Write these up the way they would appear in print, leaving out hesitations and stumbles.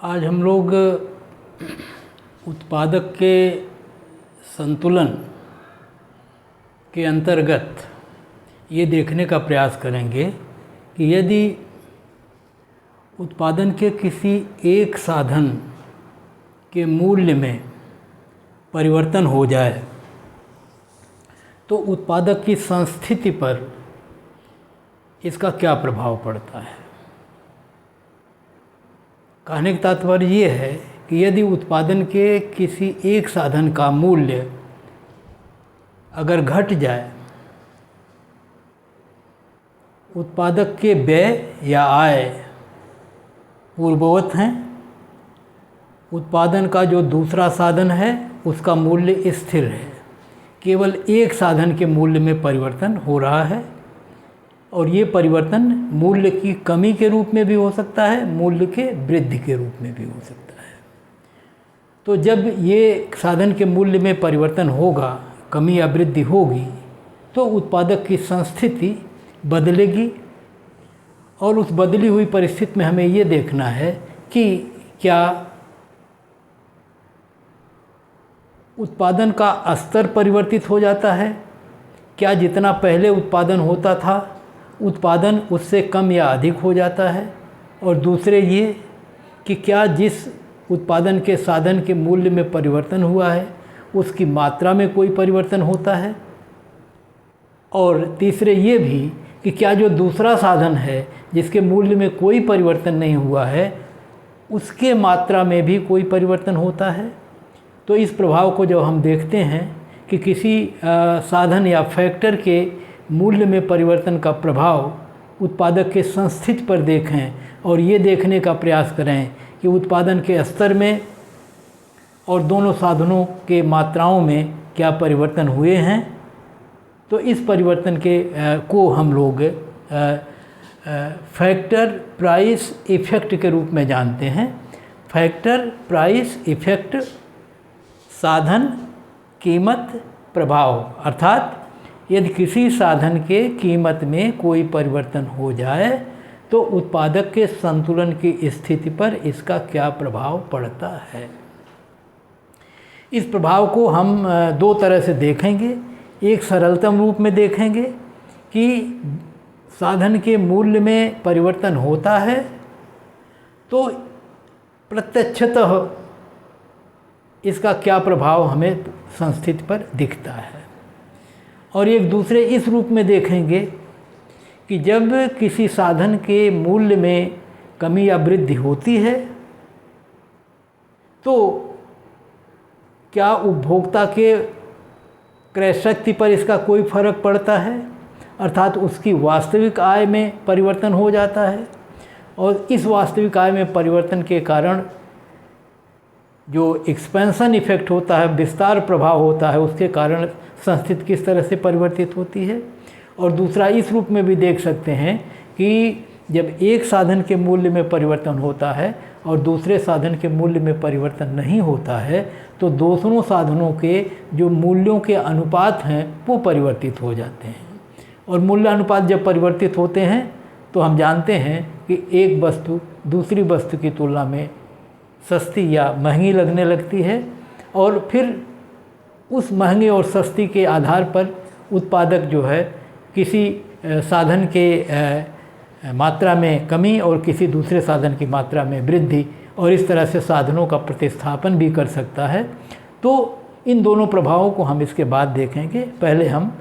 आज हम लोग उत्पादक के संतुलन के अंतर्गत ये देखने का प्रयास करेंगे कि यदि उत्पादन के किसी एक साधन के मूल्य में परिवर्तन हो जाए तो उत्पादक की संस्थिति पर इसका क्या प्रभाव पड़ता है। कहने का तात्पर्य ये है कि यदि उत्पादन के किसी एक साधन का मूल्य अगर घट जाए, उत्पादक के व्यय या आय पूर्ववत हैं, उत्पादन का जो दूसरा साधन है उसका मूल्य स्थिर है, केवल एक साधन के मूल्य में परिवर्तन हो रहा है और ये परिवर्तन मूल्य की कमी के रूप में भी हो सकता है, मूल्य के वृद्धि के रूप में भी हो सकता है। तो जब ये साधन के मूल्य में परिवर्तन होगा, कमी या वृद्धि होगी, तो उत्पादक की संस्थिति बदलेगी और उस बदली हुई परिस्थिति में हमें ये देखना है कि क्या उत्पादन का स्तर परिवर्तित हो जाता है, क्या जितना पहले उत्पादन होता था उत्पादन उससे कम या अधिक हो जाता है, और दूसरे ये कि क्या जिस उत्पादन के साधन के मूल्य में परिवर्तन हुआ है उसकी मात्रा में कोई परिवर्तन होता है, और तीसरे ये भी कि क्या जो दूसरा साधन है जिसके मूल्य में कोई परिवर्तन नहीं हुआ है उसके मात्रा में भी कोई परिवर्तन होता है। तो इस प्रभाव को जब हम देखते हैं कि किसी साधन या फैक्टर के मूल्य में परिवर्तन का प्रभाव उत्पादक के संस्थिति पर देखें और ये देखने का प्रयास करें कि उत्पादन के स्तर में और दोनों साधनों के मात्राओं में क्या परिवर्तन हुए हैं, तो इस परिवर्तन के को हम लोग फैक्टर प्राइस इफ़ेक्ट के रूप में जानते हैं। फैक्टर प्राइस इफ़ेक्ट साधन कीमत प्रभाव, अर्थात यदि किसी साधन के कीमत में कोई परिवर्तन हो जाए तो उत्पादक के संतुलन की स्थिति पर इसका क्या प्रभाव पड़ता है। इस प्रभाव को हम दो तरह से देखेंगे। एक सरलतम रूप में देखेंगे कि साधन के मूल्य में परिवर्तन होता है तो प्रत्यक्षतः इसका क्या प्रभाव हमें संस्थिति पर दिखता है, और एक दूसरे इस रूप में देखेंगे कि जब किसी साधन के मूल्य में कमी या वृद्धि होती है तो क्या उपभोक्ता के क्रय शक्ति पर इसका कोई फर्क पड़ता है, अर्थात उसकी वास्तविक आय में परिवर्तन हो जाता है, और इस वास्तविक आय में परिवर्तन के कारण जो एक्सपेंशन इफ़ेक्ट होता है, विस्तार प्रभाव होता है, उसके कारण संस्थिति किस तरह से परिवर्तित होती है। और दूसरा इस रूप में भी देख सकते हैं कि जब एक साधन के मूल्य में परिवर्तन होता है और दूसरे साधन के मूल्य में परिवर्तन नहीं होता है तो दोनों साधनों के जो मूल्यों के अनुपात हैं वो परिवर्तित हो जाते हैं, और मूल्य अनुपात जब परिवर्तित होते हैं तो हम जानते हैं कि एक वस्तु दूसरी वस्तु की तुलना में सस्ती या महंगी लगने लगती है, और फिर उस महंगे और सस्ती के आधार पर उत्पादक जो है किसी साधन के मात्रा में कमी और किसी दूसरे साधन की मात्रा में वृद्धि और इस तरह से साधनों का प्रतिस्थापन भी कर सकता है। तो इन दोनों प्रभावों को हम इसके बाद देखेंगे। पहले हम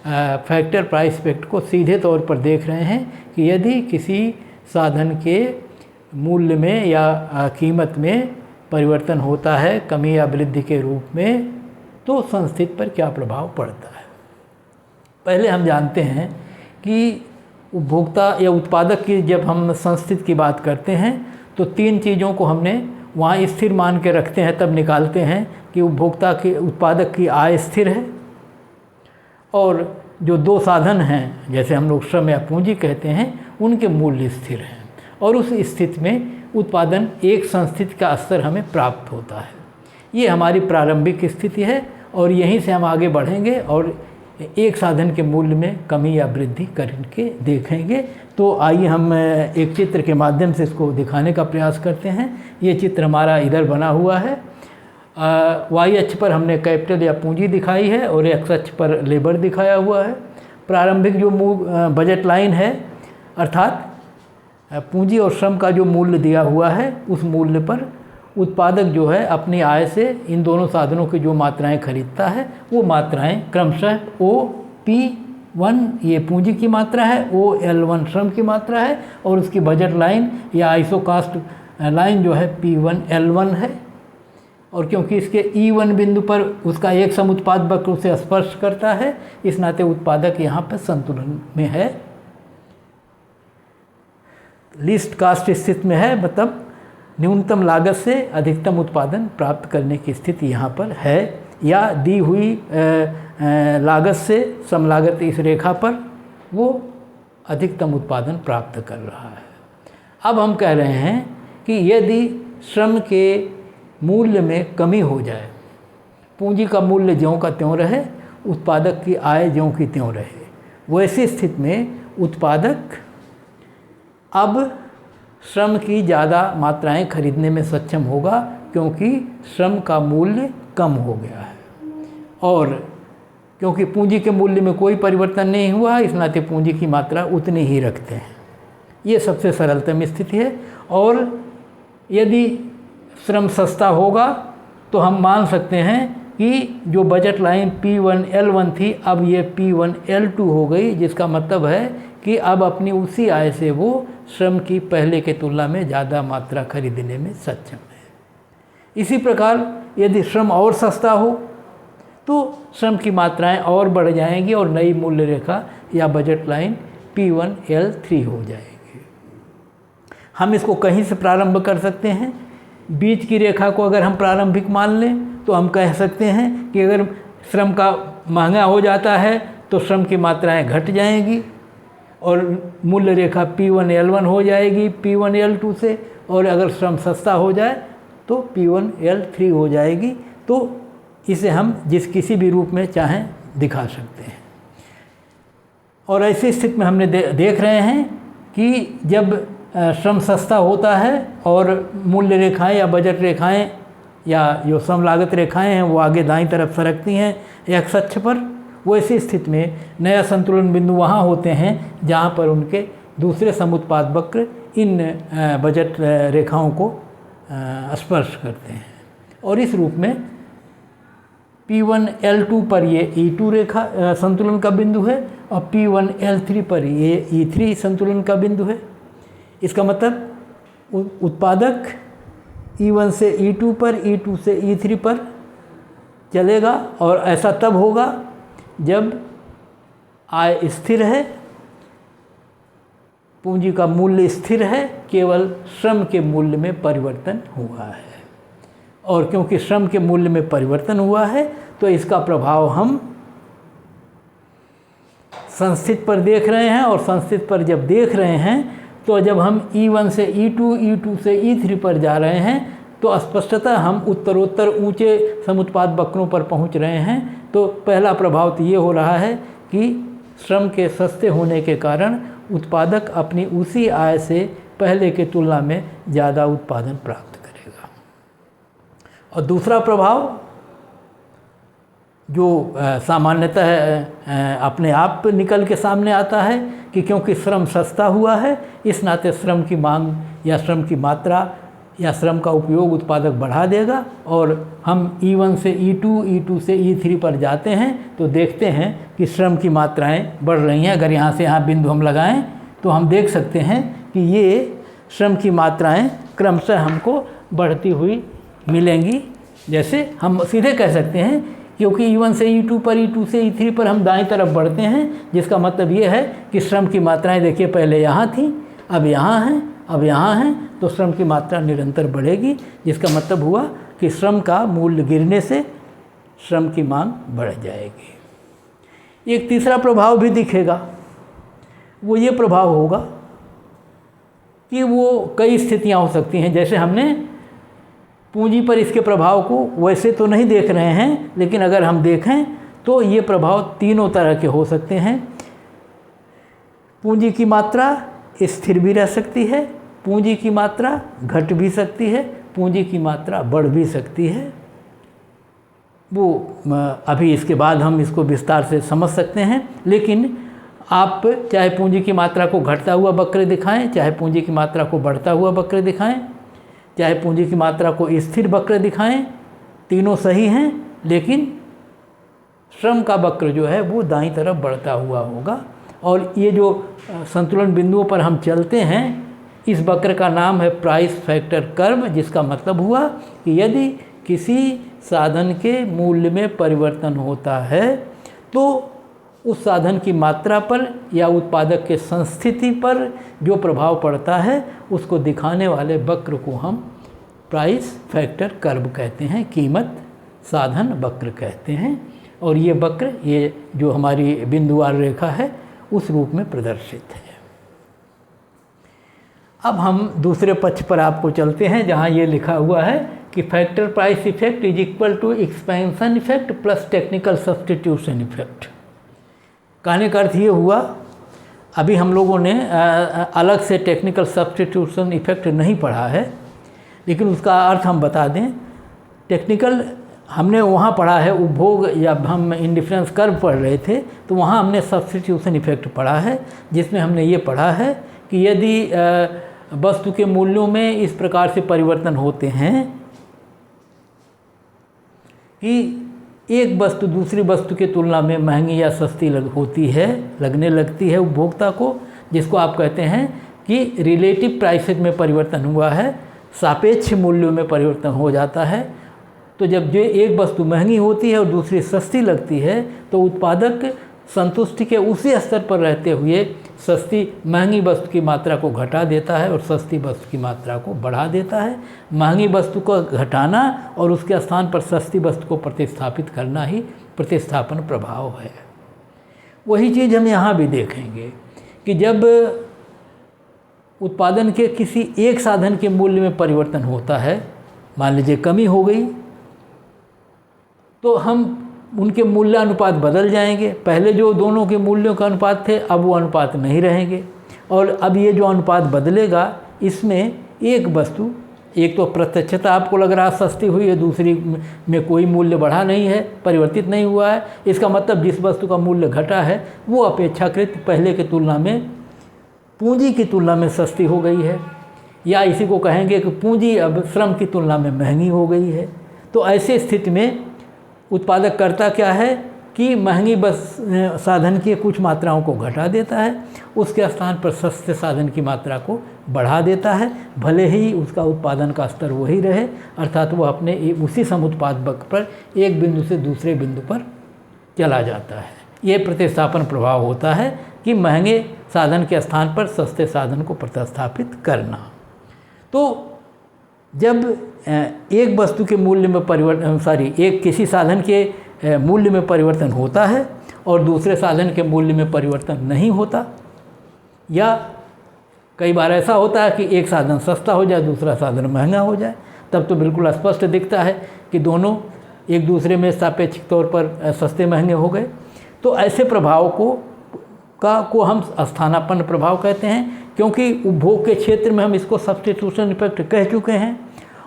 फैक्टर प्राइस इफेक्ट को सीधे तौर पर देख रहे हैं कि यदि किसी साधन के मूल्य में या कीमत में परिवर्तन होता है कमी या वृद्धि के रूप में तो संस्थिति पर क्या प्रभाव पड़ता है। पहले हम जानते हैं कि उपभोक्ता या उत्पादक की जब हम संस्थिति की बात करते हैं तो तीन चीज़ों को हमने वहाँ स्थिर मान के रखते हैं, तब निकालते हैं कि उपभोक्ता की उत्पादक की आय स्थिर है और जो दो साधन हैं जैसे हम लोग श्रम या पूंजी कहते हैं उनके मूल्य स्थिर हैं, और उस स्थिति में उत्पादन एक संस्थिति का स्तर हमें प्राप्त होता है। ये हमारी प्रारंभिक स्थिति है और यहीं से हम आगे बढ़ेंगे और एक साधन के मूल्य में कमी या वृद्धि करके देखेंगे। तो आइए हम एक चित्र के माध्यम से इसको दिखाने का प्रयास करते हैं। ये चित्र हमारा इधर बना हुआ है। वाई अक्ष पर हमने कैपिटल या पूंजी दिखाई है और एक्स अक्ष पर लेबर दिखाया हुआ है। प्रारंभिक जो बजट लाइन है अर्थात पूंजी और श्रम का जो मूल्य दिया हुआ है उस मूल्य पर उत्पादक जो है अपनी आय से इन दोनों साधनों की जो मात्राएं खरीदता है वो मात्राएं क्रमशः OP1 ये पूंजी की मात्रा है, OL1 श्रम की मात्रा है और उसकी बजट लाइन या आइसोकास्ट लाइन जो है P1L1 है। और क्योंकि इसके E1 बिंदु पर उसका एक समुत्पाद वक्र उसे स्पर्श करता है, इस नाते उत्पादक यहाँ पर संतुलन में है, लीस्ट कास्ट स्थिति में है, मतलब न्यूनतम लागत से अधिकतम उत्पादन प्राप्त करने की स्थिति यहाँ पर है, या दी हुई लागत से समलागत इस रेखा पर वो अधिकतम उत्पादन प्राप्त कर रहा है। अब हम कह रहे हैं कि यदि श्रम के मूल्य में कमी हो जाए, पूंजी का मूल्य ज्यों का त्यों रहे, उत्पादक की आय ज्यों की त्यों रहे, वैसी स्थिति में उत्पादक अब श्रम की ज़्यादा मात्राएं खरीदने में सक्षम होगा, क्योंकि श्रम का मूल्य कम हो गया है और क्योंकि पूंजी के मूल्य में कोई परिवर्तन नहीं हुआ, इस नाते पूंजी की मात्रा उतनी ही रखते हैं। ये सबसे सरलतम स्थिति है। और यदि श्रम सस्ता होगा तो हम मान सकते हैं कि जो बजट लाइन P1L1 थी अब ये P1L2 हो गई, जिसका मतलब है कि अब अपनी उसी आय से वो श्रम की पहले के तुलना में ज़्यादा मात्रा खरीदने में सक्षम है। इसी प्रकार यदि श्रम और सस्ता हो तो श्रम की मात्राएं और बढ़ जाएंगी और नई मूल्य रेखा या बजट लाइन P1L3 हो जाएगी। हम इसको कहीं से प्रारंभ कर सकते हैं। बीच की रेखा को अगर हम प्रारंभिक मान लें तो हम कह सकते हैं कि अगर श्रम का महंगा हो जाता है तो श्रम की मात्राएं घट जाएंगी और मूल्य रेखा P1L1 हो जाएगी P1L2 से, और अगर श्रम सस्ता हो जाए तो P1L3 हो जाएगी। तो इसे हम किसी भी रूप में चाहें दिखा सकते हैं। और ऐसी स्थिति में हमने देख रहे हैं कि जब श्रम सस्ता होता है और मूल्य रेखाएं या बजट रेखाएं या जो श्रम लागत रेखाएं हैं वो आगे दाईं तरफ सरकती हैं एक्स अक्ष पर, वैसी स्थिति में नया संतुलन बिंदु वहाँ होते हैं जहाँ पर उनके दूसरे समुत्पाद वक्र इन बजट रेखाओं को स्पर्श करते हैं। और इस रूप में P1L2 पर ये E2 रेखा संतुलन का बिंदु है और P1L3 पर ये E3 संतुलन का बिंदु है। इसका मतलब उत्पादक E1 से E2 पर, E2 से E3 पर चलेगा और ऐसा तब होगा जब आय स्थिर है, पूंजी का मूल्य स्थिर है, केवल श्रम के मूल्य में परिवर्तन हुआ है। और क्योंकि श्रम के मूल्य में परिवर्तन हुआ है तो इसका प्रभाव हम संस्थित पर देख रहे हैं, और संस्थित पर जब देख रहे हैं तो जब हम E1 से E2, E2 से E3 पर जा रहे हैं तो स्पष्टतः हम उत्तरोत्तर ऊंचे समुत्पाद वक्रों पर पहुंच रहे हैं। तो पहला प्रभाव तो ये हो रहा है कि श्रम के सस्ते होने के कारण उत्पादक अपनी उसी आय से पहले के तुलना में ज़्यादा उत्पादन प्राप्त करेगा। और दूसरा प्रभाव जो सामान्यतः अपने आप निकल के सामने आता है कि क्योंकि श्रम सस्ता हुआ है, इस नाते श्रम की मांग या श्रम की मात्रा या श्रम का उपयोग उत्पादक बढ़ा देगा। और हम E1 से E2, E2 से E3 पर जाते हैं तो देखते हैं कि श्रम की मात्राएं बढ़ रही हैं। अगर यहाँ से यहाँ बिंदु हम लगाएं तो हम देख सकते हैं कि ये श्रम की मात्राएं क्रमशः हमको बढ़ती हुई मिलेंगी। जैसे हम सीधे कह सकते हैं क्योंकि E1 से E2 पर, E2 से E3 पर हम दाएं तरफ बढ़ते हैं, जिसका मतलब ये है कि श्रम की मात्राएं देखिए पहले यहाँ थी, अब यहाँ हैं, अब यहाँ हैं, तो श्रम की मात्रा निरंतर बढ़ेगी, जिसका मतलब हुआ कि श्रम का मूल्य गिरने से श्रम की मांग बढ़ जाएगी। एक तीसरा प्रभाव भी दिखेगा, वो ये प्रभाव होगा कि वो कई स्थितियाँ हो सकती हैं। जैसे हमने पूंजी पर इसके प्रभाव को वैसे तो नहीं देख रहे हैं, लेकिन अगर हम देखें तो ये प्रभाव तीनों तरह के हो सकते हैं। पूंजी की मात्रा स्थिर भी रह सकती है, पूंजी की मात्रा घट भी सकती है, पूंजी की मात्रा बढ़ भी सकती है। वो अभी इसके बाद हम इसको विस्तार से समझ सकते हैं। लेकिन आप चाहे पूंजी की मात्रा को घटता हुआ वक्र दिखाएं, चाहे पूंजी की मात्रा को बढ़ता हुआ वक्र दिखाएं, चाहे पूंजी की मात्रा को स्थिर वक्र दिखाएं, तीनों सही हैं। लेकिन श्रम का वक्र जो है वो दाईं तरफ बढ़ता हुआ होगा। और ये जो संतुलन बिंदुओं पर हम चलते हैं, इस वक्र का नाम है प्राइस फैक्टर कर्व, जिसका मतलब हुआ कि यदि किसी साधन के मूल्य में परिवर्तन होता है तो उस साधन की मात्रा पर या उत्पादक के संस्थिति पर जो प्रभाव पड़ता है उसको दिखाने वाले वक्र को हम प्राइस फैक्टर कर्व कहते हैं, कीमत साधन वक्र कहते हैं। और ये वक्र, ये जो हमारी बिंदुवार रेखा है, उस रूप में प्रदर्शित है। अब हम दूसरे पक्ष पर आपको चलते हैं, जहाँ ये लिखा हुआ है कि factor price effect is equal to expansion effect plus technical substitution effect. कहने का अर्थ ये हुआ, अभी हम लोगों ने अलग से टेक्निकल सब्स्टिट्यूशन इफेक्ट नहीं पढ़ा है, लेकिन उसका अर्थ हम बता दें। टेक्निकल हमने वहाँ पढ़ा है उपभोग, या हम इंडिफरेंस कर्व पढ़ रहे थे तो वहाँ हमने सब्स्टिट्यूशन इफेक्ट पढ़ा है, जिसमें हमने ये पढ़ा है कि यदि वस्तु के मूल्यों में इस प्रकार से परिवर्तन होते हैं कि एक वस्तु दूसरी वस्तु की तुलना में महंगी या सस्ती लगने लगती है उपभोक्ता को, जिसको आप कहते हैं कि रिलेटिव प्राइसेज में परिवर्तन हुआ है, सापेक्ष मूल्यों में परिवर्तन हो जाता है। तो जब जो एक वस्तु महंगी होती है और दूसरी सस्ती लगती है तो उत्पादक संतुष्टि के उसी स्तर पर रहते हुए सस्ती महंगी वस्तु की मात्रा को घटा देता है और सस्ती वस्तु की मात्रा को बढ़ा देता है। महंगी वस्तु को घटाना और उसके स्थान पर सस्ती वस्तु को प्रतिस्थापित करना ही प्रतिस्थापन प्रभाव है। वही चीज़ हम यहाँ भी देखेंगे कि जब उत्पादन के किसी एक साधन के मूल्य में परिवर्तन होता है, मान लीजिए कमी हो गई, तो हम उनके मूल्य अनुपात बदल जाएंगे। पहले जो दोनों के मूल्यों का अनुपात थे, अब वो अनुपात नहीं रहेंगे। और अब ये जो अनुपात बदलेगा, इसमें एक वस्तु, एक तो प्रत्यक्षता आपको लग रहा सस्ती हुई है, दूसरी में कोई मूल्य बढ़ा नहीं है, परिवर्तित नहीं हुआ है। इसका मतलब जिस वस्तु का मूल्य घटा है वो अपेक्षाकृत पहले की तुलना में, पूंजी की तुलना में सस्ती हो गई है, या इसी को कहेंगे कि पूंजी अब श्रम की तुलना में महंगी हो गई है। तो ऐसे स्थिति में उत्पादक करता क्या है कि महंगी साधन की कुछ मात्राओं को घटा देता है, उसके स्थान पर सस्ते साधन की मात्रा को बढ़ा देता है, भले ही उसका उत्पादन का स्तर वही रहे, अर्थात वो अपने उसी समुत्पाद वक्र पर एक बिंदु से दूसरे बिंदु पर चला जाता है। ये प्रतिस्थापन प्रभाव होता है कि महंगे साधन के स्थान पर सस्ते साधन को प्रतिस्थापित करना। तो जब एक वस्तु के मूल्य में एक किसी साधन के मूल्य में परिवर्तन होता है और दूसरे साधन के मूल्य में परिवर्तन नहीं होता, या कई बार ऐसा होता है कि एक साधन सस्ता हो जाए, दूसरा साधन महंगा हो जाए, तब तो बिल्कुल स्पष्ट दिखता है कि दोनों एक दूसरे में सापेक्षिक तौर पर सस्ते महंगे हो गए। तो ऐसे प्रभाव को हम स्थानापन्न प्रभाव कहते हैं, क्योंकि उपभोग के क्षेत्र में हम इसको सब्स्टिट्यूशन इफेक्ट कह चुके हैं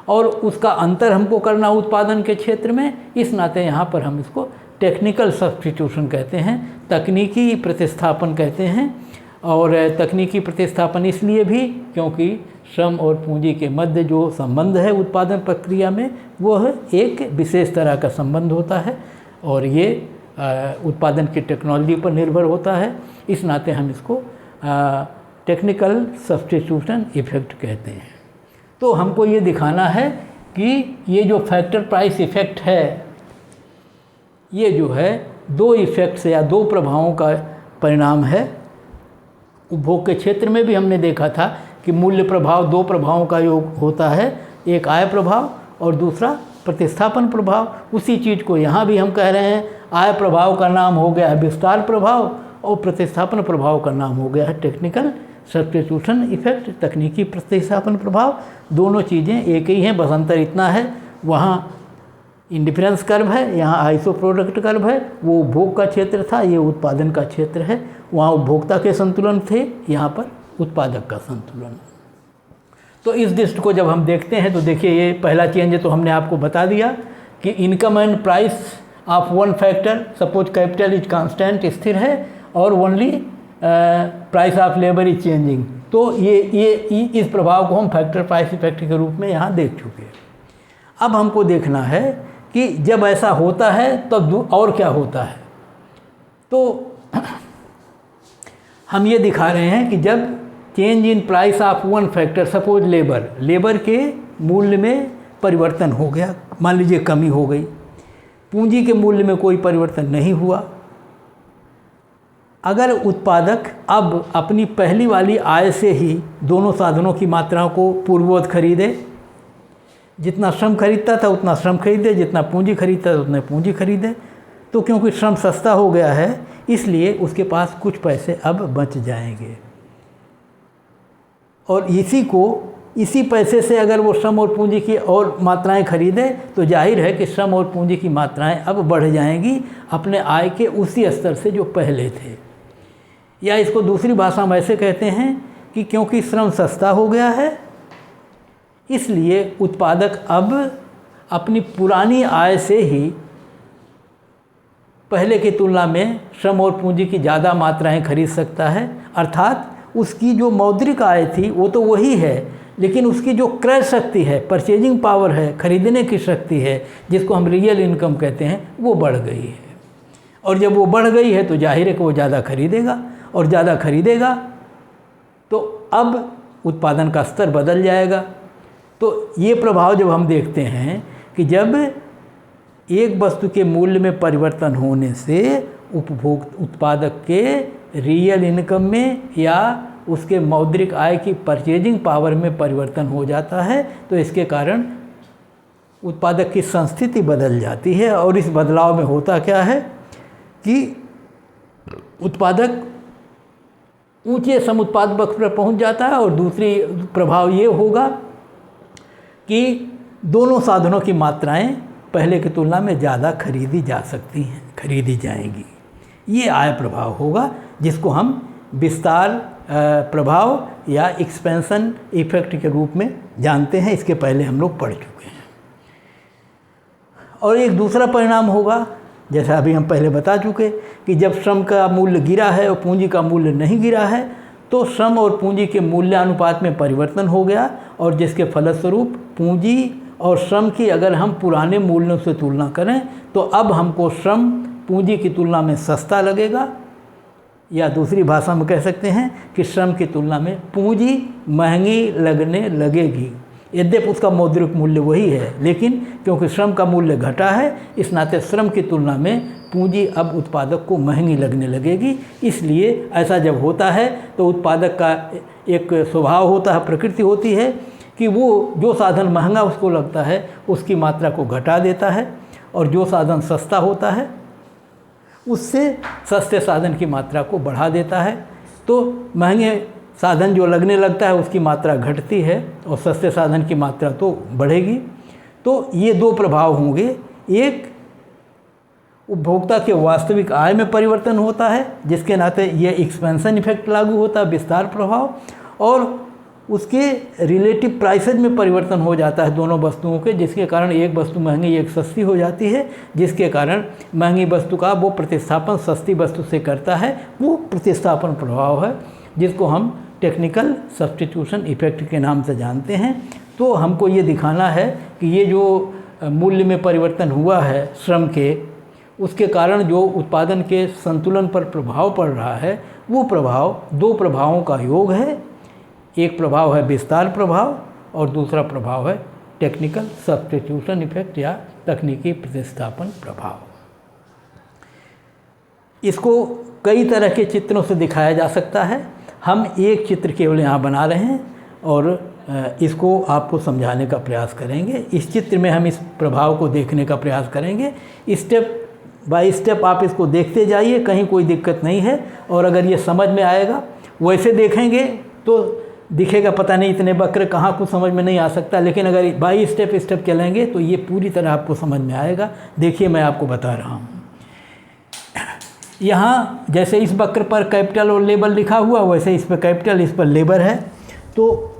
और उसका अंतर हमको करना उत्पादन के क्षेत्र में, इस नाते यहाँ पर हम इसको टेक्निकल सब्स्टिट्यूशन कहते हैं, तकनीकी प्रतिस्थापन कहते हैं। और तकनीकी प्रतिस्थापन इसलिए भी क्योंकि श्रम और पूंजी के मध्य जो संबंध है उत्पादन प्रक्रिया में, वह एक विशेष तरह का संबंध होता है और ये उत्पादन की टेक्नोलॉजी पर निर्भर होता है। इस नाते हम इसको टेक्निकल सब्स्टिट्यूशन इफेक्ट कहते हैं। तो हमको ये दिखाना है कि ये जो फैक्टर प्राइस इफेक्ट है, ये जो है दो इफेक्ट्स या दो प्रभावों का परिणाम है। उपभोग के क्षेत्र में भी हमने देखा था कि मूल्य प्रभाव दो प्रभावों का योग होता है, एक आय प्रभाव और दूसरा प्रतिस्थापन प्रभाव। उसी चीज़ को यहाँ भी हम कह रहे हैं। आय प्रभाव का नाम हो गया है विस्तार प्रभाव और प्रतिस्थापन प्रभाव का नाम हो गया है टेक्निकल सब्स्टिट्यूशन इफेक्ट, तकनीकी प्रतिस्थापन प्रभाव। दोनों चीज़ें एक ही हैं, बस अंतर इतना है, वहाँ इंडिफरेंस कर्व है, यहाँ आइसो प्रोडक्ट कर्व है। वो उपभोग का क्षेत्र था, ये उत्पादन का क्षेत्र है। वहाँ उपभोक्ता के संतुलन थे, यहाँ पर उत्पादक का संतुलन। तो इस दृष्टि को जब हम देखते हैं तो देखिए ये पहला चेंज तो हमने आपको बता दिया कि income and price of one factor, suppose capital is constant, स्थिर है, और only price of labour is changing. तो ये इस प्रभाव को हम फैक्टर प्राइस इफेक्ट के रूप में यहाँ देख चुके हैं। अब हमको देखना है कि जब ऐसा होता है तब और क्या होता है। तो हम ये दिखा रहे हैं कि जब change in price of one factor, suppose labour के मूल्य में परिवर्तन हो गया, मान लीजिए कमी हो गई, पूंजी के मूल्य में कोई परिवर्तन नहीं हुआ। अगर उत्पादक अब अपनी पहली वाली आय से ही दोनों साधनों की मात्राओं को पूर्ववत खरीदे, जितना श्रम खरीदता था उतना श्रम खरीदे, जितना पूंजी खरीदता था उतना पूंजी खरीदे, तो क्योंकि श्रम सस्ता हो गया है इसलिए उसके पास कुछ पैसे अब बच जाएंगे। और इसी पैसे से अगर वो श्रम और पूंजी की और मात्राएं खरीदे तो जाहिर है कि श्रम और पूंजी की मात्राएं अब बढ़ जाएंगी अपने आय के उसी स्तर से जो पहले थे। या इसको दूसरी भाषा में ऐसे कहते हैं कि क्योंकि श्रम सस्ता हो गया है इसलिए उत्पादक अब अपनी पुरानी आय से ही पहले की तुलना में श्रम और पूंजी की ज़्यादा मात्राएं खरीद सकता है। अर्थात उसकी जो मौद्रिक आय थी वो तो वही है, लेकिन उसकी जो क्रय शक्ति है, परचेजिंग पावर है, खरीदने की शक्ति है, जिसको हम रियल इनकम कहते हैं, वो बढ़ गई है। और जब वो बढ़ गई है तो जाहिर है कि वो ज़्यादा खरीदेगा, और ज़्यादा खरीदेगा तो अब उत्पादन का स्तर बदल जाएगा। तो ये प्रभाव जब हम देखते हैं कि जब एक वस्तु के मूल्य में परिवर्तन होने से उत्पादक के रियल इनकम में या उसके मौद्रिक आय की परचेजिंग पावर में परिवर्तन हो जाता है, तो इसके कारण उत्पादक की संस्थिति बदल जाती है। और इस बदलाव में होता क्या है कि उत्पादक ऊंचे समुत्पाद वक्र पर पहुंच जाता है, और दूसरी प्रभाव ये होगा कि दोनों साधनों की मात्राएं पहले की तुलना में ज़्यादा खरीदी जा सकती हैं, खरीदी जाएंगी। ये आय प्रभाव होगा, जिसको हम विस्तार प्रभाव या एक्सपेंशन इफेक्ट के रूप में जानते हैं। इसके पहले हम लोग पढ़ चुके हैं। और एक दूसरा परिणाम होगा, जैसा अभी हम पहले बता चुके कि जब श्रम का मूल्य गिरा है और पूंजी का मूल्य नहीं गिरा है तो श्रम और पूंजी के मूल्यानुपात में परिवर्तन हो गया, और जिसके फलस्वरूप पूंजी और श्रम की अगर हम पुराने मूल्यों से तुलना करें तो अब हमको श्रम पूंजी की तुलना में सस्ता लगेगा, या दूसरी भाषा में कह सकते हैं कि श्रम की तुलना में पूंजी महंगी लगने लगेगी। यद्यपि उसका मौद्रिक मूल्य वही है, लेकिन क्योंकि श्रम का मूल्य घटा है इस नाते श्रम की तुलना में पूंजी अब उत्पादक को महंगी लगने लगेगी। इसलिए ऐसा जब होता है तो उत्पादक का एक स्वभाव होता है, प्रकृति होती है कि वो जो साधन महंगा उसको लगता है उसकी मात्रा को घटा देता है, और जो साधन सस्ता होता है उससे सस्ते साधन की मात्रा को बढ़ा देता है। तो महंगे साधन जो लगने लगता है उसकी मात्रा घटती है और सस्ते साधन की मात्रा तो बढ़ेगी। तो ये दो प्रभाव होंगे, एक उपभोक्ता के वास्तविक आय में परिवर्तन होता है जिसके नाते ये एक्सपेंशन इफेक्ट लागू होता है, विस्तार प्रभाव, और उसके रिलेटिव प्राइसेज में परिवर्तन हो जाता है दोनों वस्तुओं के, जिसके कारण एक वस्तु महंगी एक सस्ती हो जाती है, जिसके कारण महंगी वस्तु का वो प्रतिस्थापन सस्ती वस्तु से करता है, वो प्रतिस्थापन प्रभाव है जिसको हम टेक्निकल सब्स्टिट्यूशन इफेक्ट के नाम से जानते हैं। तो हमको ये दिखाना है कि ये जो मूल्य में परिवर्तन हुआ है श्रम के, उसके कारण जो उत्पादन के संतुलन पर प्रभाव पड़ रहा है वो प्रभाव दो प्रभावों का योग है। एक प्रभाव है विस्तार प्रभाव और दूसरा प्रभाव है टेक्निकल सब्स्टिट्यूशन इफेक्ट या तकनीकी प्रतिस्थापन प्रभाव। इसको कई तरह के चित्रों से दिखाया जा सकता है। हम एक चित्र केवल यहाँ बना रहे हैं और इसको आपको समझाने का प्रयास करेंगे। इस चित्र में हम इस प्रभाव को देखने का प्रयास करेंगे। स्टेप बाय स्टेप आप इसको देखते जाइए, कहीं कोई दिक्कत नहीं है। और अगर ये समझ में आएगा, वैसे देखेंगे तो दिखेगा पता नहीं इतने वक्र कहाँ कुछ समझ में नहीं आ सकता, लेकिन अगर बाई स्टेप स्टेप चलेंगे तो ये पूरी तरह आपको समझ में आएगा। देखिए मैं आपको बता रहा हूँ। यहाँ जैसे इस वक्र पर कैपिटल और लेबर लिखा हुआ, वैसे इस पर कैपिटल, इस पर लेबर है। तो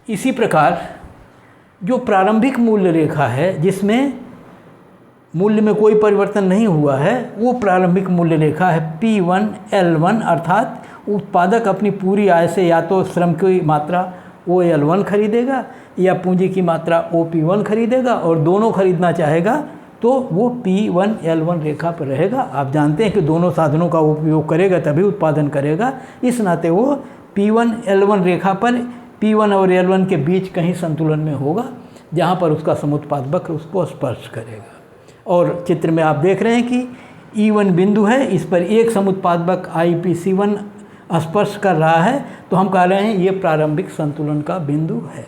इसी प्रकार जो प्रारंभिक मूल्य रेखा है जिसमें मूल्य में कोई परिवर्तन नहीं हुआ है, वो प्रारंभिक मूल्य रेखा है P1L1, अर्थात उत्पादक अपनी पूरी आय से या तो श्रम की मात्रा OL1 खरीदेगा या पूंजी की मात्रा OP1 खरीदेगा, और दोनों खरीदना चाहेगा तो वो P1L1 रेखा पर रहेगा। आप जानते हैं कि दोनों साधनों का उपयोग करेगा तभी उत्पादन करेगा, इस नाते वो P1L1 रेखा पर P1 और L1 के बीच कहीं संतुलन में होगा, जहाँ पर उसका समुत्पाद वक्र उसको स्पर्श करेगा। और चित्र में आप देख रहे हैं कि E1 बिंदु है, इस पर एक समुत्पाद वक्र IPC1 स्पर्श कर रहा है, तो हम कह रहे हैं ये प्रारंभिक संतुलन का बिंदु है।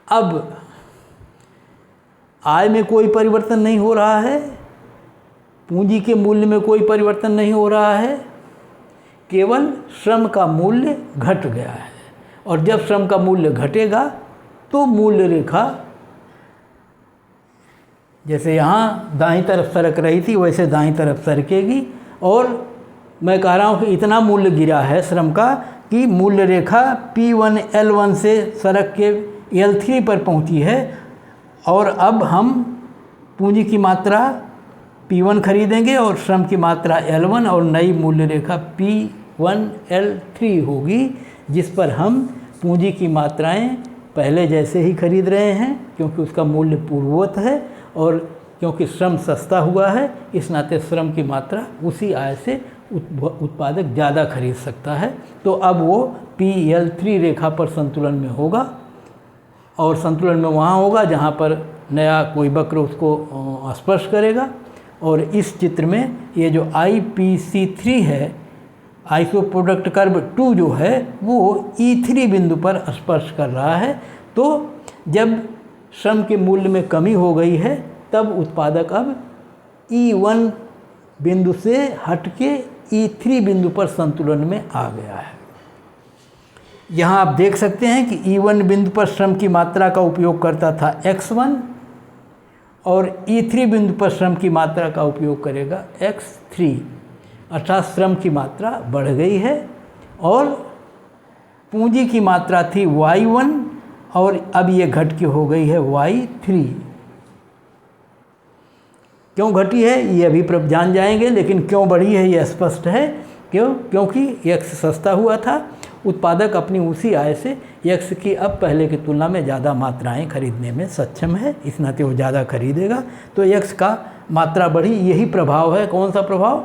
अब आय में कोई परिवर्तन नहीं हो रहा है, पूंजी के मूल्य में कोई परिवर्तन नहीं हो रहा है, केवल श्रम का मूल्य घट गया है। और जब श्रम का मूल्य घटेगा तो मूल्य रेखा जैसे यहाँ दाईं तरफ सरक रही थी वैसे दाईं तरफ सरकेगी। और मैं कह रहा हूँ कि इतना मूल्य गिरा है श्रम का कि मूल्य रेखा P1L1 से सरक के L3 पर पहुँची है। और अब हम पूंजी की मात्रा P1 खरीदेंगे और श्रम की मात्रा L1, और नई मूल्य रेखा P1L3 होगी, जिस पर हम पूंजी की मात्राएं पहले जैसे ही खरीद रहे हैं, क्योंकि उसका मूल्य पूर्ववत है, और क्योंकि श्रम सस्ता हुआ है इस नाते श्रम की मात्रा उसी आय से उत्पादक ज़्यादा खरीद सकता है। तो अब वो PL3 रेखा पर संतुलन में होगा, और संतुलन में वहाँ होगा जहाँ पर नया कोई वक्र उसको स्पर्श करेगा। और इस चित्र में ये जो IPC3 है, आइसो प्रोडक्ट कर्व 2 जो है वो E3 बिंदु पर स्पर्श कर रहा है। तो जब श्रम के मूल्य में कमी हो गई है तब उत्पादक अब E1 बिंदु से हटके E3 बिंदु पर संतुलन में आ गया है। यहाँ आप देख सकते हैं कि E1 बिंदु पर श्रम की मात्रा का उपयोग करता था X1, और E3 बिंदु पर श्रम की मात्रा का उपयोग करेगा X3, अर्थात श्रम की मात्रा बढ़ गई है। और पूंजी की मात्रा थी Y1 और अब ये घट के हो गई है Y3। क्यों घटी है ये अभी जान जाएंगे, लेकिन क्यों बढ़ी है ये स्पष्ट है। क्योंकि X सस्ता हुआ था, उत्पादक अपनी उसी आय से X की अब पहले की तुलना में ज़्यादा मात्राएं खरीदने में सक्षम है, इस नाते वो ज़्यादा खरीदेगा। तो X का मात्रा बढ़ी, यही प्रभाव है। कौन सा प्रभाव?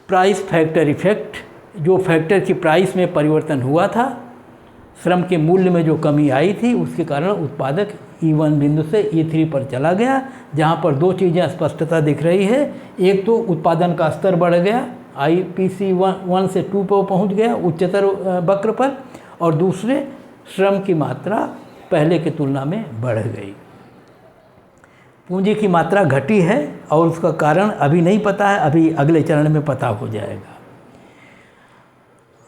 Price factor effect. जो फैक्टर की प्राइस में परिवर्तन हुआ था, श्रम के मूल्य में जो कमी आई थी, उसके कारण उत्पादक E1 बिंदु से E3 पर चला गया, जहाँ पर दो चीज़ें स्पष्टता दिख रही है। एक तो उत्पादन का स्तर बढ़ गया, IPC1 से 2 पर पहुँच गया उच्चतर वक्र पर, और दूसरे श्रम की मात्रा पहले की तुलना में बढ़ गई। पूंजी की मात्रा घटी है और उसका कारण अभी नहीं पता है, अभी अगले चरण में पता हो जाएगा।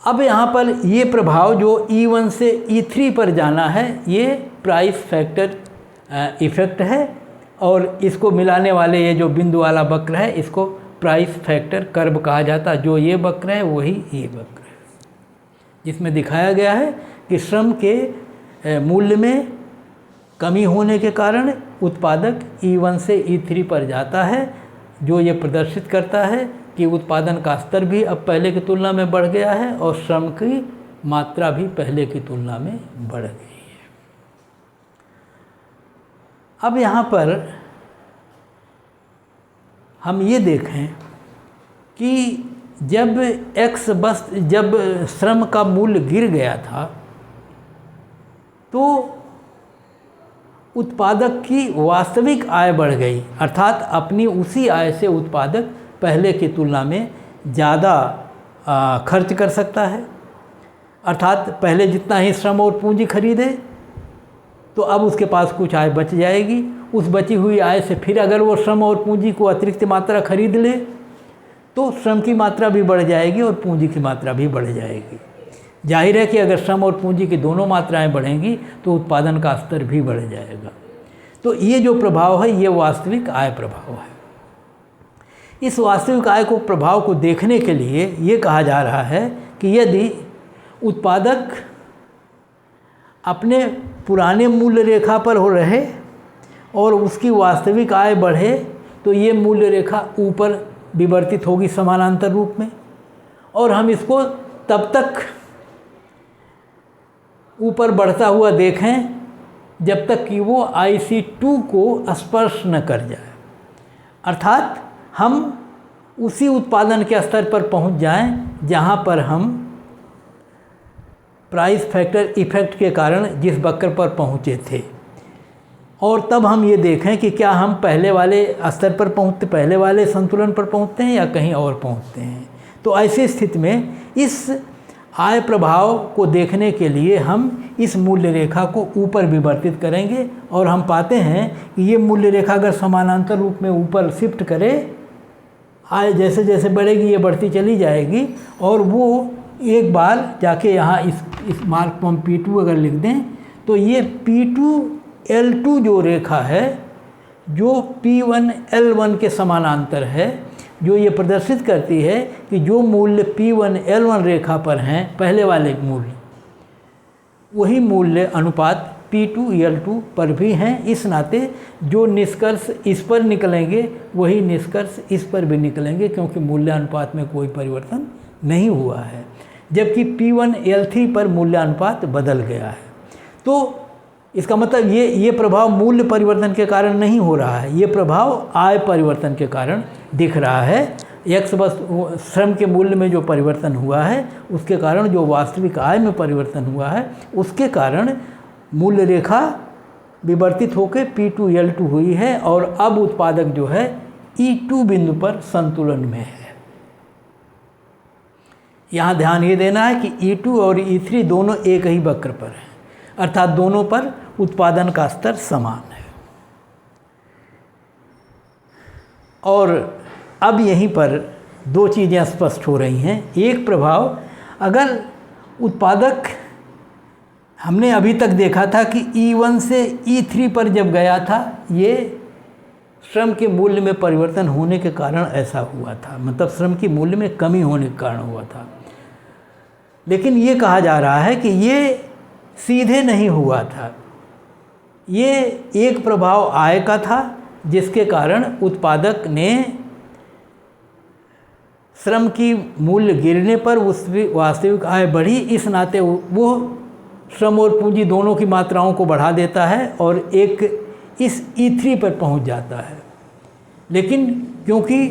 अब यहाँ पर ये प्रभाव जो E1 से E3 पर जाना है, ये प्राइस फैक्टर इफ़ेक्ट है, और इसको मिलाने वाले ये जो बिंदु वाला वक्र है इसको प्राइस फैक्टर कर्व कहा जाता है। जो ये वक्र है वही ये वक्र है, जिसमें दिखाया गया है कि श्रम के मूल्य में कमी होने के कारण उत्पादक E1 से E3 पर जाता है, जो ये प्रदर्शित करता है कि उत्पादन का स्तर भी अब पहले की तुलना में बढ़ गया है और श्रम की मात्रा भी पहले की तुलना में बढ़ गई है। अब यहाँ पर हम ये देखें कि जब श्रम का मूल्य गिर गया था तो उत्पादक की वास्तविक आय बढ़ गई, अर्थात अपनी उसी आय से उत्पादक पहले की तुलना में ज़्यादा खर्च कर सकता है। अर्थात पहले जितना ही श्रम और पूंजी खरीदे तो अब उसके पास कुछ आय बच जाएगी। उस बची हुई आय से फिर अगर वो श्रम और पूंजी को अतिरिक्त मात्रा खरीद ले तो श्रम की मात्रा भी बढ़ जाएगी और पूंजी की मात्रा भी बढ़ जाएगी। जाहिर है कि अगर श्रम और पूंजी की दोनों मात्राएं बढ़ेंगी तो उत्पादन का स्तर भी बढ़ जाएगा। तो ये जो प्रभाव है ये वास्तविक आय प्रभाव है। इस वास्तविक आय को प्रभाव को देखने के लिए ये कहा जा रहा है कि यदि उत्पादक अपने पुराने मूल्य रेखा पर हो रहे और उसकी वास्तविक आय बढ़े तो ये मूल्य रेखा ऊपर विवर्तित होगी समानांतर रूप में, और हम इसको तब तक ऊपर बढ़ता हुआ देखें जब तक कि वो IC2 को स्पर्श न कर जाए, अर्थात हम उसी उत्पादन के स्तर पर पहुंच जाएं जहां पर हम प्राइस फैक्टर इफेक्ट के कारण जिस वक्र पर पहुंचे थे, और तब हम ये देखें कि क्या हम पहले वाले स्तर पर पहले वाले संतुलन पर पहुंचते हैं या कहीं और पहुंचते हैं। तो ऐसी स्थिति में इस आय प्रभाव को देखने के लिए हम इस मूल्य रेखा को ऊपर विवर्तित करेंगे, और हम पाते हैं कि ये मूल्य रेखा अगर समानांतर रूप में ऊपर शिफ्ट करे, आय जैसे जैसे बढ़ेगी ये बढ़ती चली जाएगी, और वो एक बार जाके यहाँ इस मार्क पर हम P2 अगर लिख दें तो ये P2L2 जो रेखा है जो P1L1 के समानांतर है, जो ये प्रदर्शित करती है कि जो मूल्य P1L1 रेखा पर हैं पहले वाले मूल्य, वही मूल्य अनुपात P2L2 पर भी हैं। इस नाते जो निष्कर्ष इस पर निकलेंगे वही निष्कर्ष इस पर भी निकलेंगे, क्योंकि मूल्यानुपात में कोई परिवर्तन नहीं हुआ है, जबकि P1L3 पर मूल्यानुपात बदल गया है। तो इसका मतलब ये प्रभाव मूल्य परिवर्तन के कारण नहीं हो रहा है, ये प्रभाव आय परिवर्तन के कारण दिख रहा है। x बस श्रम के मूल्य में जो परिवर्तन हुआ है उसके कारण जो वास्तविक आय में परिवर्तन हुआ है उसके कारण मूल्य रेखा विवर्तित होकर P2L2 हुई है, और अब उत्पादक जो है E2 बिंदु पर संतुलन में है। यहाँ ध्यान ये देना है कि E2 और E3 दोनों एक ही वक्र पर हैं, अर्थात दोनों पर उत्पादन का स्तर समान है। और अब यहीं पर दो चीज़ें स्पष्ट हो रही हैं। एक प्रभाव, अगर उत्पादक हमने अभी तक देखा था कि E1 से E3 पर जब गया था ये श्रम के मूल्य में परिवर्तन होने के कारण ऐसा हुआ था, मतलब श्रम की मूल्य में कमी होने के कारण हुआ था। लेकिन ये कहा जा रहा है कि ये सीधे नहीं हुआ था, ये एक प्रभाव आय का था जिसके कारण उत्पादक ने श्रम की मूल्य गिरने पर उसकी वास्तविक आय बढ़ी। इस नाते वो श्रम और पूंजी दोनों की मात्राओं को बढ़ा देता है और एक इस E3 पर पहुंच जाता है। लेकिन क्योंकि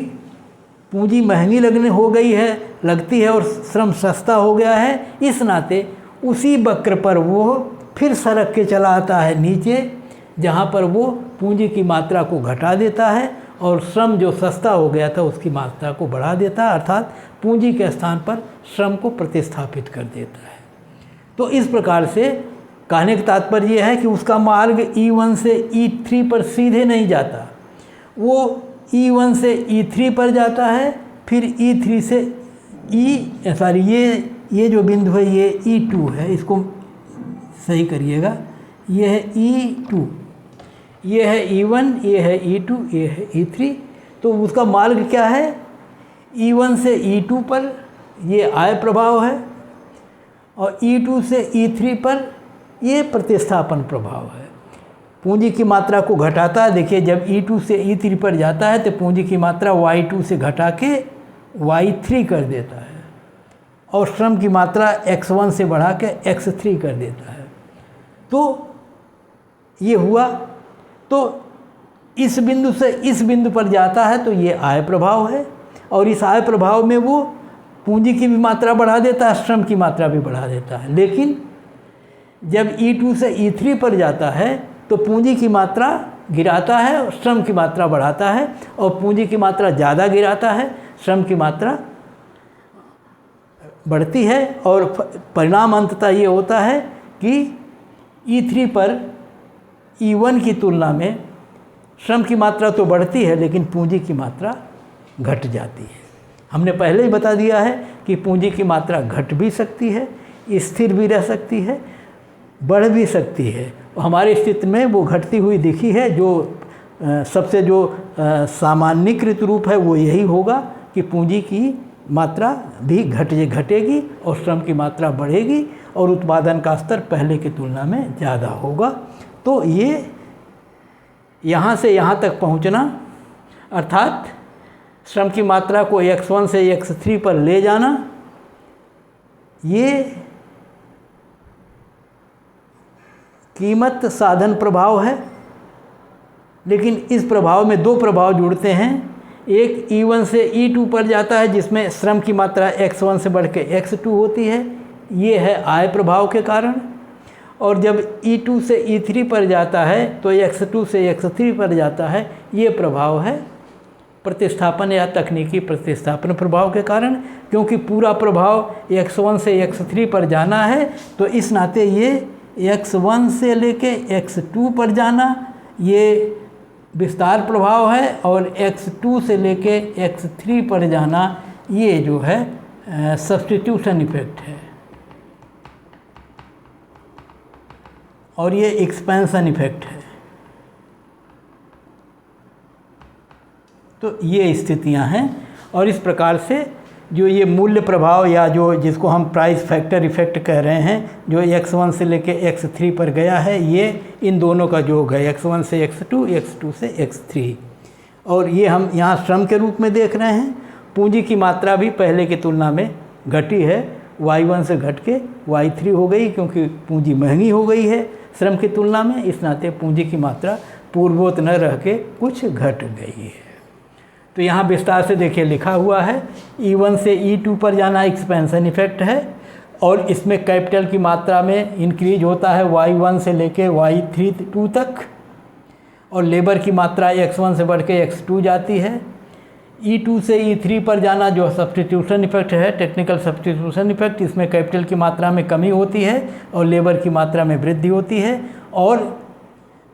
पूंजी महंगी लगती है और श्रम सस्ता हो गया है, इस नाते उसी वक्र पर वो फिर सरक के चला आता है नीचे, जहाँ पर वो पूंजी की मात्रा को घटा देता है और श्रम जो सस्ता हो गया था उसकी मात्रा को बढ़ा देता है, अर्थात पूंजी के स्थान पर श्रम को प्रतिस्थापित कर देता है। तो इस प्रकार से कहने का तात्पर्य यह है कि उसका मार्ग E1 से E3 पर सीधे नहीं जाता, वो E1 से E3 पर जाता है, फिर E3 से ये जो बिंदु है ये E2 है, इसको सही करिएगा, ये है E2, ये है E1, ये है E2, ये है E3। तो उसका मार्ग क्या है? E1 से E2 पर ये आय प्रभाव है और E2 से E3 पर ये प्रतिस्थापन प्रभाव है। पूंजी की मात्रा को घटाता है। देखिए, जब E2 से E3 पर जाता है तो पूंजी की मात्रा Y2 से घटा के Y3 कर देता है और श्रम की मात्रा X1 से बढ़ा के X3 कर देता है। तो ये हुआ, तो इस बिंदु से इस बिंदु पर जाता है तो ये आय प्रभाव है, और इस आय प्रभाव में वो पूंजी की भी मात्रा बढ़ा देता है, श्रम की मात्रा भी बढ़ा देता है। लेकिन जब E2 से E3 पर जाता है तो पूंजी की मात्रा गिराता है और श्रम की मात्रा बढ़ाता है, और पूंजी की मात्रा ज़्यादा गिराता है, श्रम की मात्रा बढ़ती है, और परिणाम अंततः ये होता है कि E3 पर E1 की तुलना में श्रम की मात्रा तो बढ़ती है लेकिन पूंजी की मात्रा घट जाती है। हमने पहले ही बता दिया है कि पूंजी की मात्रा घट भी सकती है, स्थिर भी रह सकती है, बढ़ भी सकती है। हमारे चित्र में वो घटती हुई दिखी है। जो सबसे जो सामान्यीकृत रूप है वो यही होगा कि पूंजी की मात्रा भी घटेगी और श्रम की मात्रा बढ़ेगी और उत्पादन का स्तर पहले की तुलना में ज़्यादा होगा। तो ये यहाँ से यहाँ तक पहुँचना, अर्थात श्रम की मात्रा को x1 से x3 पर ले जाना, ये कीमत साधन प्रभाव है। लेकिन इस प्रभाव में दो प्रभाव जुड़ते हैं। एक E1 से E2 पर जाता है जिसमें श्रम की मात्रा x1 से बढ़ के x2 होती है, ये है आय प्रभाव के कारण। और जब E2 से E3 पर जाता है तो x2 से x3 पर जाता है, ये प्रभाव है प्रतिस्थापन या तकनीकी प्रतिस्थापन प्रभाव के कारण। क्योंकि पूरा प्रभाव x1 से x3 पर जाना है तो इस नाते ये x1 से लेके x2 पर जाना ये विस्तार प्रभाव है, और x2 से लेके x3 पर जाना ये जो है सब्स्टिट्यूशन इफेक्ट है, और ये एक्सपेंशन इफेक्ट है। तो ये स्थितियां हैं। और इस प्रकार से जो ये मूल्य प्रभाव या जो जिसको हम प्राइस फैक्टर इफेक्ट कह रहे हैं, जो x1 से लेके x3 पर गया है, ये इन दोनों का योग है, x1 से x2, x2 से x3। और ये हम यहाँ श्रम के रूप में देख रहे हैं। पूंजी की मात्रा भी पहले की तुलना में घटी है, y1 से घट के y3 हो गई, क्योंकि पूंजी महंगी हो गई है श्रम की तुलना में। इस नाते पूंजी की मात्रा पूर्ववत न रह के कुछ घट गई है। तो यहाँ विस्तार से देखिए लिखा हुआ है, E1 से E2 पर जाना एक्सपेंशन इफेक्ट है, और इसमें कैपिटल की मात्रा में इंक्रीज होता है y1 से लेके y2 तक, और लेबर की मात्रा x1 से बढ़ के x2 जाती है। E2 से E3 पर जाना जो सब्स्टिट्यूशन इफेक्ट है, टेक्निकल सब्स्टिट्यूशन इफेक्ट, इसमें कैपिटल की मात्रा में कमी होती है और लेबर की मात्रा में वृद्धि होती है। और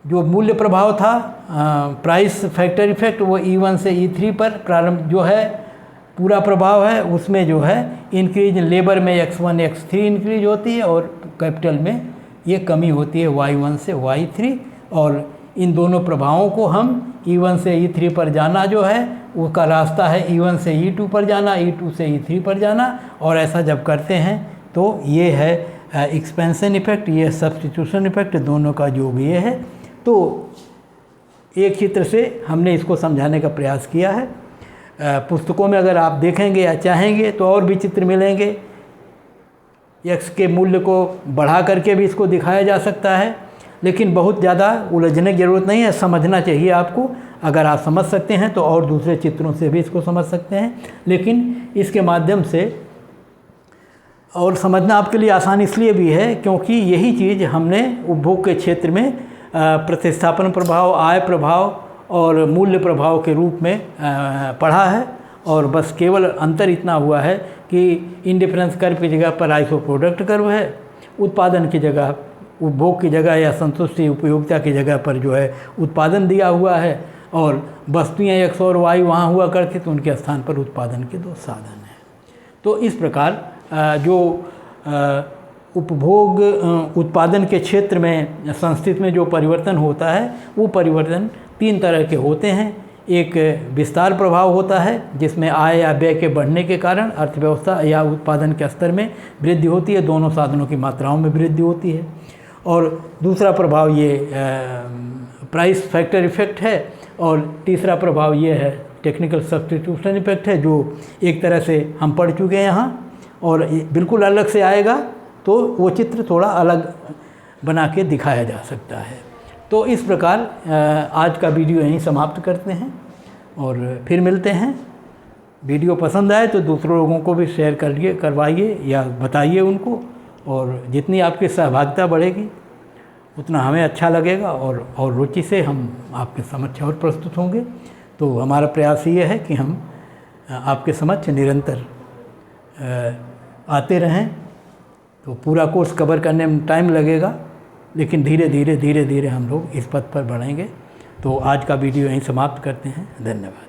जो मूल्य प्रभाव था प्राइस फैक्टर इफेक्ट, वो E1 से E3 पर प्रारंभ जो है पूरा प्रभाव है, उसमें जो है इंक्रीज लेबर में x1 x3 इंक्रीज होती है और कैपिटल में ये कमी होती है y1 से y3। और इन दोनों प्रभावों को हम E1 से E3 पर जाना जो है उसका रास्ता है E1 से E2 पर जाना, E2 से E3 पर जाना। और ऐसा जब करते हैं तो ये है एक्सपेंशन इफेक्ट, ये सब्स्टिट्यूशन इफेक्ट, दोनों का योग ये है। तो एक चित्र से हमने इसको समझाने का प्रयास किया है। पुस्तकों में अगर आप देखेंगे या चाहेंगे तो और भी चित्र मिलेंगे। x के मूल्य को बढ़ा करके भी इसको दिखाया जा सकता है, लेकिन बहुत ज़्यादा उलझने की ज़रूरत नहीं है, समझना चाहिए आपको। अगर आप समझ सकते हैं तो और दूसरे चित्रों से भी इसको समझ सकते हैं, लेकिन इसके माध्यम से और समझना आपके लिए आसान इसलिए भी है क्योंकि यही चीज़ हमने उपभोग के क्षेत्र में प्रतिस्थापन प्रभाव, आय प्रभाव और मूल्य प्रभाव के रूप में पढ़ा है। और बस केवल अंतर इतना हुआ है कि इंडिफरेंस कर्व की जगह पर आइसो प्रोडक्ट कर्व है, उत्पादन की जगह, उपभोग की जगह या संतुष्टि उपयोगिता की जगह पर जो है उत्पादन दिया हुआ है, और वस्तुएं x और y वहाँ हुआ करती तो उनके स्थान पर उत्पादन के दो साधन हैं। तो इस प्रकार जो उपभोग उत्पादन के क्षेत्र में संस्थिति में जो परिवर्तन होता है वो परिवर्तन तीन तरह के होते हैं। एक विस्तार प्रभाव होता है जिसमें आय या व्यय के बढ़ने के कारण अर्थव्यवस्था या उत्पादन के स्तर में वृद्धि होती है, दोनों साधनों की मात्राओं में वृद्धि होती है। और दूसरा प्रभाव ये प्राइस फैक्टर इफेक्ट है, और तीसरा प्रभाव ये है टेक्निकल सब्स्टिट्यूशन इफेक्ट है, जो एक तरह से हम पढ़ चुके हैं यहाँ, और बिल्कुल अलग से आएगा तो वो चित्र थोड़ा अलग बना के दिखाया जा सकता है। तो इस प्रकार आज का वीडियो यहीं समाप्त करते हैं और फिर मिलते हैं। वीडियो पसंद आए तो दूसरों लोगों को भी शेयर करिए, करवाइए या बताइए उनको, और जितनी आपकी सहभागिता बढ़ेगी उतना हमें अच्छा लगेगा और रुचि से हम आपके समक्ष और प्रस्तुत होंगे। तो हमारा प्रयास ये है कि हम आपके समक्ष निरंतर आते रहें। तो पूरा कोर्स कवर करने में टाइम लगेगा, लेकिन धीरे धीरे हम लोग इस पथ पर बढ़ेंगे। तो आज का वीडियो यहीं समाप्त करते हैं। धन्यवाद।